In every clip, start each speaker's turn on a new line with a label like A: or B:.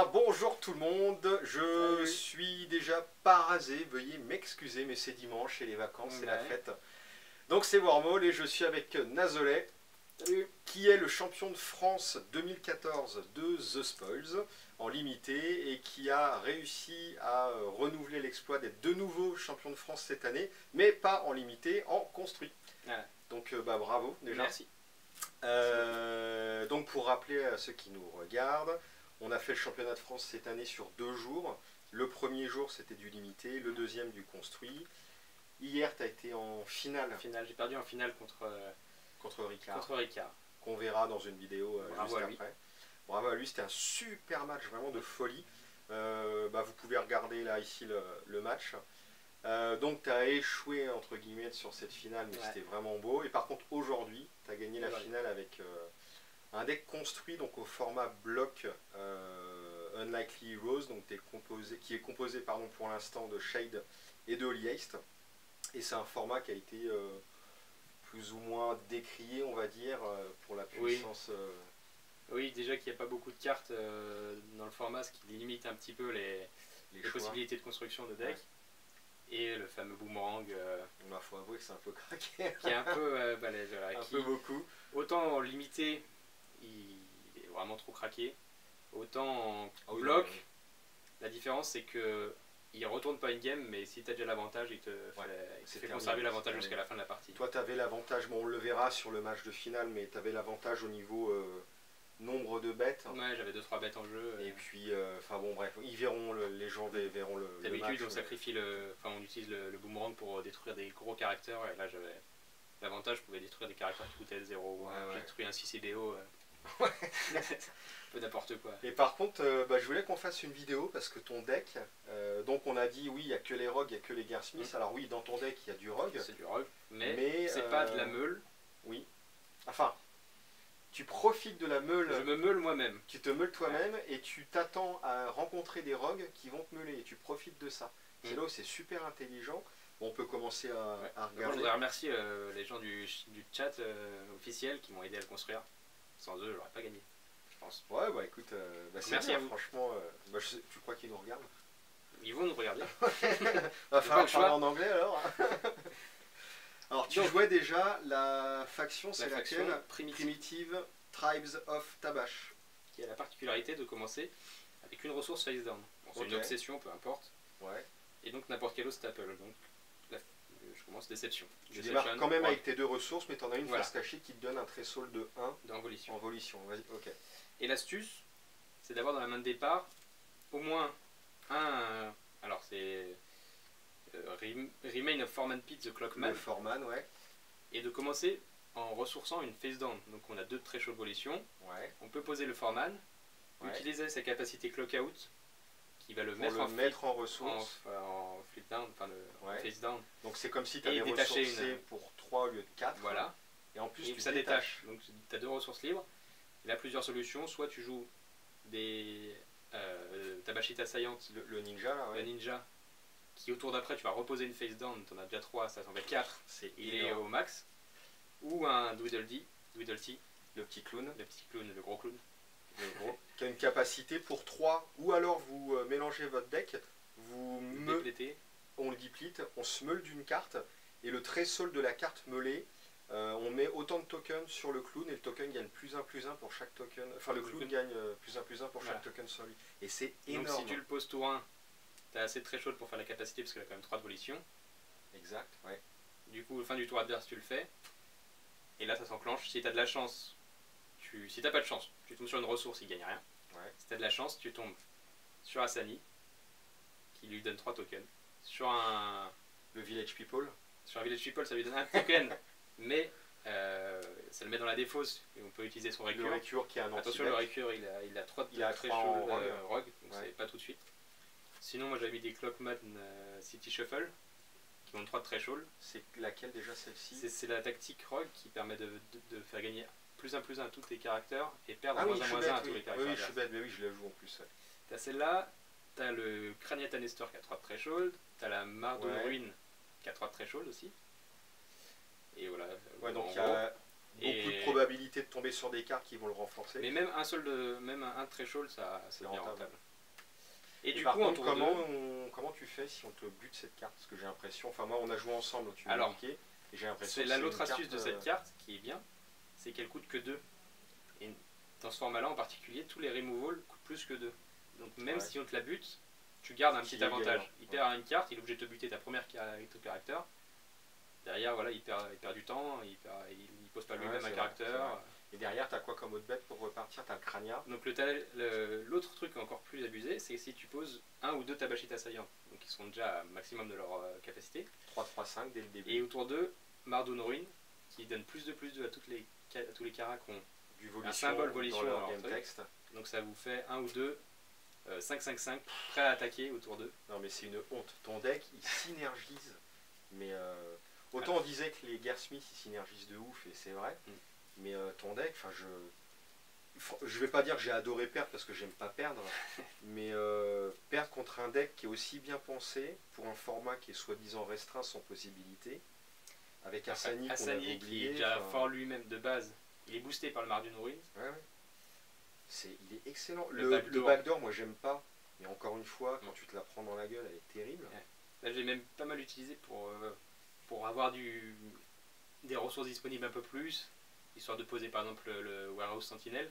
A: bien, bonjour tout le monde, je
B: Salut.
A: suis déjà pas rasé, veuillez m'excuser, mais c'est dimanche et les vacances, c'est la
B: Ouais.
A: fête. Donc c'est Wormhole et je suis avec Nazolet,
B: Salut.
A: qui est le champion de France 2014 de The Spoils en limité et qui a réussi à renouveler l'exploit d'être de nouveau champion de France cette année, mais pas en limité, en construit.
B: Voilà.
A: Donc bravo déjà.
B: Merci.
A: Donc pour rappeler à ceux qui nous regardent, on a fait le championnat de France cette année sur 2 jours. Le premier jour c'était du limité, le deuxième du construit. Hier tu as été en finale
B: J'ai perdu en finale
A: contre Ricard, qu'on verra dans une vidéo
B: Bravo
A: juste
B: à lui.
A: après. Bravo à lui, c'était un super match vraiment de folie. Vous pouvez regarder là ici le match. Donc tu as échoué entre guillemets sur cette finale, mais
B: Ouais.
A: c'était vraiment beau. Et par contre aujourd'hui, tu as gagné la
B: Ouais.
A: finale avec un deck construit donc au format bloc Unlikely Heroes, donc qui est composé pour l'instant de Shade et de Holy Haste. Et c'est un format qui a été plus ou moins décrié, on va dire, pour la puissance.
B: Oui, déjà qu'il n'y a pas beaucoup de cartes dans le format, ce qui limite un petit peu les
A: choix.
B: possibilités de construction de deck. Ouais. Et le fameux boomerang.
A: Il faut avouer que c'est un peu craqué.
B: Qui est un peu balèze. Voilà,
A: un peu beaucoup.
B: Autant en limité, il est vraiment trop craqué. Autant en
A: oui,
B: bloc, la différence c'est que il retourne pas une game, mais si tu as déjà l'avantage, il te fait conserver l'avantage jusqu'à la fin de la partie.
A: Toi, tu avais l'avantage, bon, on le verra sur le match de finale, mais tu avais l'avantage au niveau nombre de bêtes.
B: Ouais, j'avais 2-3 bêtes en jeu.
A: Et puis, bon, bref, ils verront, les gens verront le match.
B: D'habitude, on utilise le boomerang pour détruire des gros caractères, et là j'avais l'avantage, je pouvais détruire des caractères qui coûtaient 0. J'ai détruit un 6 EDO. Un peu n'importe quoi.
A: Et par contre, je voulais qu'on fasse une vidéo parce que ton deck, donc on a dit oui, il n'y a que les rogues, il n'y a que les guerresmiths. Alors oui, dans ton deck, il y a du rogue.
B: C'est du rogue, mais c'est pas de la meule.
A: Oui. Enfin, tu profites de la meule.
B: Je me meule moi-même.
A: Tu te meules toi-même et tu t'attends à rencontrer des rogues qui vont te meuler et tu profites de ça. C'est là où c'est super intelligent. On peut commencer à regarder.
B: Moi, je voudrais remercier les gens du chat officiel qui m'ont aidé à le construire. Sans eux, je n'aurais pas gagné. Pense.
A: Ouais, écoute,
B: merci à vous.
A: Franchement, tu crois qu'ils nous regardent?
B: Ils vont nous regarder.
A: Va falloir parler en anglais alors. Alors, tu jouais déjà la faction, c'est laquelle? Primitive Tribes of Tabash.
B: Qui a la particularité de commencer avec une ressource face down. Bon, c'est une obsession, peu importe.
A: Ouais.
B: Et donc n'importe quel autre staple. Donc je commence déception.
A: Tu démarres quand même avec tes 2 ressources, mais tu en as une face cachée qui te donne un threshold de 1
B: en volition.
A: Vas-y, ok.
B: Et l'astuce, c'est d'avoir dans la main de départ au moins un. Alors c'est Remain of Foreman Pit the Clockman.
A: Le Foreman, ouais.
B: Et de commencer en ressourçant une face down. Donc on a 2 threshold volition.
A: Ouais.
B: On peut poser le Foreman, utiliser sa capacité clock out, qui va le
A: mettre en ressources.
B: En flip down, enfin le face down.
A: Donc c'est comme si tu avais ressourcé pour 3 au lieu de 4.
B: Voilà.
A: Et en plus,
B: ça détache. Donc tu as 2 ressources libres. Il a plusieurs solutions. Soit tu joues des Tabashita Saillante,
A: le ninja, là,
B: le ninja, qui au tour d'après tu vas reposer une face down, tu en as déjà 3, ça t'en fait 4, il est au max. Ou un Dwiddlety,
A: le petit clown,
B: le gros clown.
A: Qui a une capacité pour 3, ou alors vous mélangez votre deck, on le deplete, on se meule d'une carte, et le threshold de la carte meulée, on met autant de tokens sur le clown, et le token gagne +1/+1 pour chaque token, enfin le clown gagne +1/+1 pour chaque token sur lui. Et c'est énorme.
B: Donc si tu le poses tour 1, tu as assez de threshold pour faire la capacité, parce qu'il a quand même 3 de volition.
A: Exact, ouais.
B: Du coup, fin du tour adverse, tu le fais, et là ça s'enclenche. Si tu as de la chance, si t'as pas de chance, tu tombes sur une ressource, il gagne rien.
A: Ouais.
B: Si t'as de la chance, tu tombes sur Asani, qui lui donne 3 tokens.
A: Le Village People.
B: Sur un Village People, ça lui donne un token, mais ça le met dans la défausse, et on peut utiliser son Récure.
A: Le Récure qui a un
B: Attention, le Récure, il a 3 threshold rogue, donc c'est pas tout de suite. Sinon, moi j'avais mis des Clockman City Shuffle, qui ont 3 threshold.
A: C'est laquelle déjà, celle-ci?
B: C'est la tactique rogue qui permet de faire gagner +1/+1 à tous tes caractères et perdre
A: -1/-1
B: à tous les caractères.
A: Oui, je suis bête, mais oui, je la joue en plus. Ouais.
B: T'as celle-là, t'as le Craniata Nestor qui a 3 de threshold, t'as la Mare de Ruine qui a 3 de threshold aussi. Et voilà.
A: Ouais, donc il y a beaucoup de probabilité de tomber sur des cartes qui vont le renforcer.
B: Mais même un threshold, c'est bien rentable. Et du
A: par
B: coup, en
A: contre,
B: tour 2,
A: comment tu fais si on te bute cette carte? Parce que j'ai l'impression, enfin moi on a joué ensemble, donc tu m'as
B: alors,
A: indiqué, et j'ai l'impression
B: c'est
A: que
B: là
A: c'est
B: l'autre
A: une
B: astuce
A: carte.
B: de cette carte qui est bien, c'est qu'elle coûte que 2. Et dans ce format-là en particulier, tous les removals coûtent plus que 2. Donc même
A: Ouais.
B: si on te la bute, tu gardes un
A: Faut
B: petit
A: qu'il y ait
B: avantage.
A: gagnant.
B: Il perd une carte, il est obligé de te buter ta première caractère. Derrière, voilà, il perd du temps, il pose pas
A: Ouais,
B: lui-même un
A: c'est vrai.
B: caractère.
A: Et derrière, t'as quoi comme autre bête pour repartir? T'as le Crania.
B: Donc l'autre truc encore plus abusé, c'est si tu poses un ou deux Tabashit assaillants, donc ils sont déjà au maximum de leur capacité.
A: 3-3-5 dès le début.
B: Et au tour 2, Mardoun Ruin, qui donne plus de à tous les caras qui ont
A: Du
B: un
A: volition
B: symbole volition
A: dans
B: dans
A: leur
B: leur
A: game
B: truc.
A: text.
B: Donc ça vous fait 1 ou 2, 5-5-5, prêt à attaquer au tour 2.
A: Non mais c'est une honte. Ton deck il synergise. Mais autant on disait que les Gearsmith ils synergisent de ouf et c'est vrai. Mais ton deck, enfin je vais pas dire que j'ai adoré perdre parce que j'aime pas perdre. Mais perdre contre un deck qui est aussi bien pensé pour un format qui est soi-disant restreint sans possibilité. Avec Hassani qu'on avait
B: qui
A: oublié.
B: est déjà
A: enfin,
B: fort lui-même de base, il est boosté par le Mardoun Ruin.
A: Ouais. Il est excellent.
B: Le
A: backdoor, moi j'aime pas. Mais encore une fois, quand tu te la prends dans la gueule, elle est terrible.
B: Ouais. Là, j'ai même pas mal utilisé pour avoir des ressources disponibles un peu plus, histoire de poser par exemple le Warehouse Sentinel,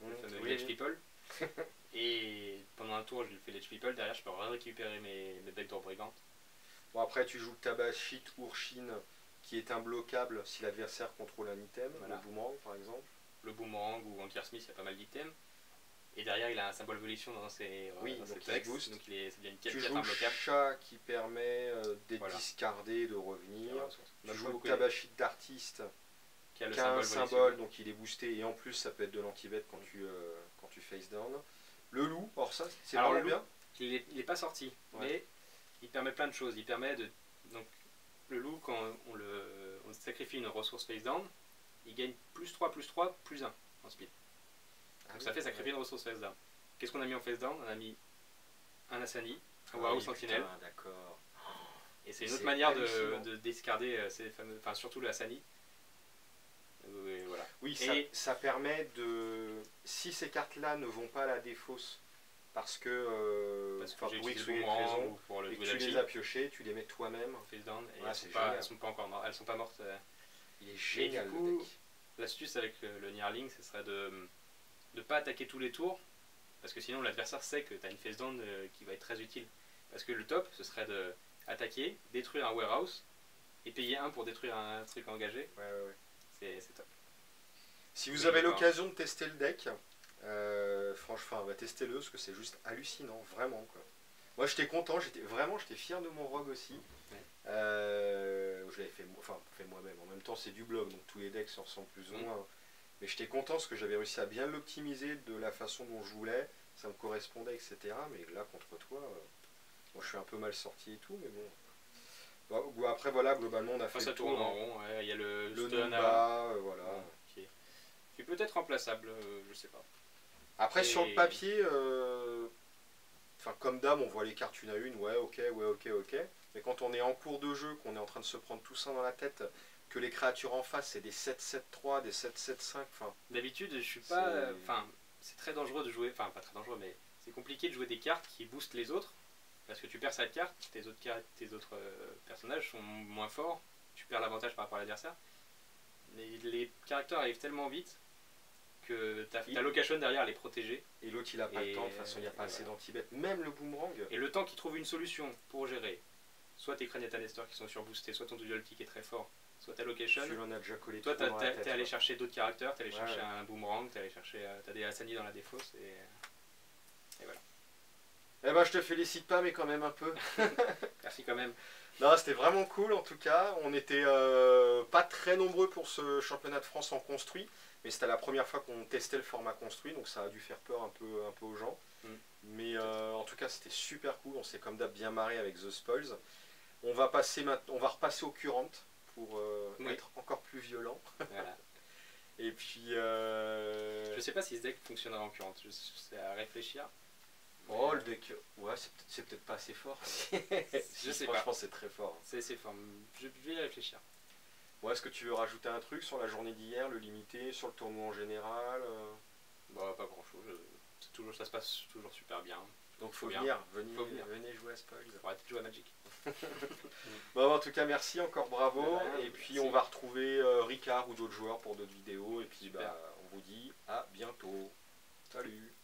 B: le fameux Ledge People. Et pendant un tour, je lui fais Ledge People, derrière, je peux récupérer mes backdoor brigantes.
A: Bon, après, tu joues Tabashit, Urshin, qui est imbloquable si l'adversaire contrôle un item, voilà. Le boomerang par exemple.
B: Le boomerang ou en Gearsmith, il y a pas mal d'items. Et derrière, il a un symbole volition dans ses textes,
A: boost.
B: Donc c'est bien une carte
A: tu joues
B: imbloquable.
A: Chat qui permet d'être discardé, de revenir. Tu joues Tabashit d'artiste qui a un symbole, donc il est boosté. Et en plus, ça peut être de l'anti-bet quand tu face down. Le loup, or ça, c'est vraiment bien.
B: Il n'est pas sorti, mais il permet plein de choses. Il permet de... Donc, le loup, quand on sacrifie une ressource face down, il gagne +3, +3, +1 en speed. Donc ça fait sacrifier une ressource face down. Qu'est-ce qu'on a mis en face down? On a mis un Hassani, un Warehouse Sentinel.
A: D'accord.
B: Et c'est une autre manière de discarder ces fameux... Enfin, surtout le Hassani. Voilà.
A: Oui, ça permet de... Si ces cartes-là ne vont pas à la défausse, parce que pour X ou Y raison, et que tu les as piochées, tu les mets toi-même.
B: Face down, et elles sont pas mortes.
A: Il est génial,
B: et du coup,
A: le deck.
B: L'astuce avec le Nirling, ce serait de ne pas attaquer tous les tours, parce que sinon l'adversaire sait que tu as une face down qui va être très utile. Parce que le top, ce serait de attaquer, détruire un warehouse, et payer 1 pour détruire un truc engagé. C'est top.
A: Si vous avez l'occasion de tester le deck, franchement, testez-le, parce que c'est juste hallucinant, vraiment, quoi. Moi j'étais content, j'étais fier de mon rogue aussi. Je l'avais fait moi-même. En même temps, c'est du blog, donc tous les decks se ressemblent plus ou moins. Mais j'étais content parce que j'avais réussi à bien l'optimiser de la façon dont je voulais, ça me correspondait, etc. Mais là, contre toi, moi je suis un peu mal sorti et tout, mais bon. Après, voilà, globalement, on a fait
B: ça
A: le tour.
B: Tourne en rond, il y a le
A: stun voilà.
B: Qui est peut-être remplaçable, je sais pas.
A: Après, sur le papier, comme d'hab, on voit les cartes une à une, ok. Mais quand on est en cours de jeu, qu'on est en train de se prendre tout ça dans la tête, que les créatures en face, c'est des 7-7-3, des 7-7-5,
B: D'habitude, je suis pas... c'est très dangereux de jouer... Enfin, pas très dangereux, mais c'est compliqué de jouer des cartes qui boostent les autres. Parce que tu perds cette carte, tes autres personnages sont moins forts, tu perds l'avantage par rapport à l'adversaire. Les caractères arrivent tellement vite que ta location derrière les protéger.
A: Et l'autre il a pas le temps, de toute façon il n'y a pas assez d'anti-bet, même le boomerang.
B: Et le temps qu'il trouve une solution pour gérer, soit tes Craniata Nestor qui sont surboostés, soit ton dual kick est très fort, soit ta location.
A: Tu l'en as déjà collé.
B: Toi t'es allé chercher d'autres caractères, t'es allé chercher un boomerang, t'as des Hassani dans la défausse et voilà.
A: Eh ben je te félicite pas mais quand même un peu.
B: Merci quand même.
A: Non, c'était vraiment cool en tout cas. On était pas très nombreux pour ce championnat de France en construit, mais c'était la première fois qu'on testait le format construit, donc ça a dû faire peur un peu aux gens. Mais en tout cas, c'était super cool. On s'est comme d'hab bien marré avec The Spoils. On va repasser au Current pour être encore plus violent.
B: Voilà.
A: Et puis.
B: Je sais pas si ce deck fonctionnera en Current. C'est à réfléchir.
A: Oh, le deck, c'est peut-être pas assez fort.
B: Je sais pas.
A: Franchement, c'est très fort.
B: C'est fort. Je vais y réfléchir.
A: Est-ce que tu veux rajouter un truc sur la journée d'hier, le limité, sur le tournoi en général
B: Pas grand chose. Ça se passe toujours super bien.
A: Donc
B: Faut
A: venez jouer à Spoils.
B: Faut arrêter de jouer à Magic.
A: Bon, en tout cas, merci encore, bravo. Et puis
B: merci.
A: on va retrouver Ricard ou d'autres joueurs pour d'autres vidéos. Et puis on vous dit à bientôt. Salut.